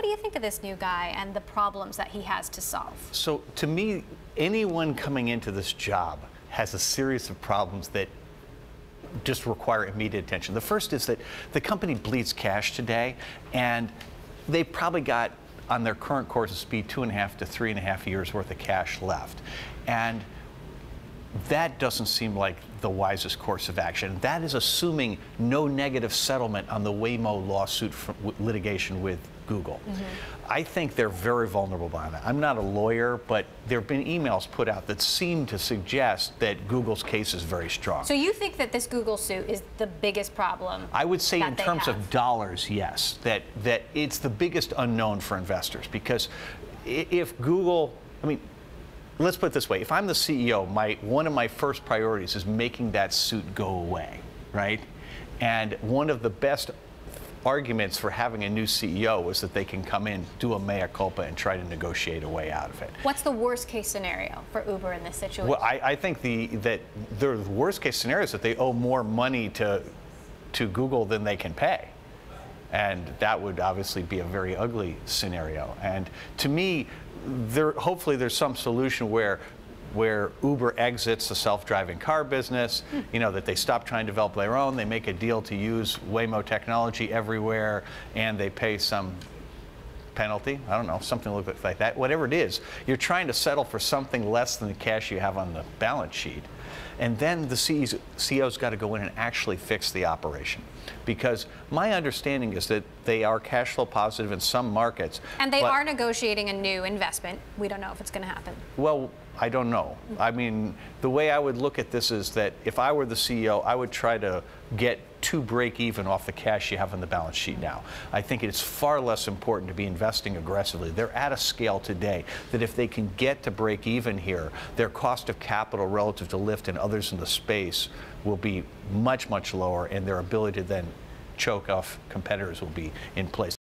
do you think of this new guy and the problems that he has to solve? So to me, anyone coming into this job has a series of problems that just require immediate attention. The first is that the company bleeds cash today, and they've probably got, on their current course of speed, 2.5 to 3.5 years worth of cash left. And that doesn't seem like the wisest course of action. That is assuming no negative settlement on the Waymo lawsuit litigation with Google. I think they're very vulnerable by that. I'm not a lawyer, but there have been emails put out that seem to suggest that Google's case is very strong. So you think that this Google suit is the biggest problem? I would say in terms of dollars, yes, that it's the biggest unknown for investors, because if Google, I mean, let's put it this way, if I'm the CEO, one of my first priorities is making that suit go away, right? And one of the best arguments for having a new CEO is that they can come in, do a mea culpa, and try to negotiate a way out of it. What's the worst case scenario for Uber in this situation? Well, I think that the worst case scenario is that they owe more money to Google than they can pay. And that would obviously be a very ugly scenario. And to me, hopefully there's some solution where Uber exits the self-driving car business, you know, that they stop trying to develop their own, they make a deal to use Waymo technology everywhere, and they pay some penalty, I don't know, something like that. Whatever it is, you're trying to settle for something less than the cash you have on the balance sheet. And then the CEO's got to go in and actually fix the operation. Because my understanding is that they are cash flow positive in some markets. And they are negotiating a new investment. We don't know if it's going to happen. Well, I don't know. I mean, the way I would look at this is that if I were the CEO, I would try to get to break even off the cash you have on the balance sheet now. I think it's far less important to be investing aggressively. They're at a scale today that if they can get to break even here, their cost of capital relative to Lyft and others in the space will be much, much lower, and their ability to then choke off competitors will be in place.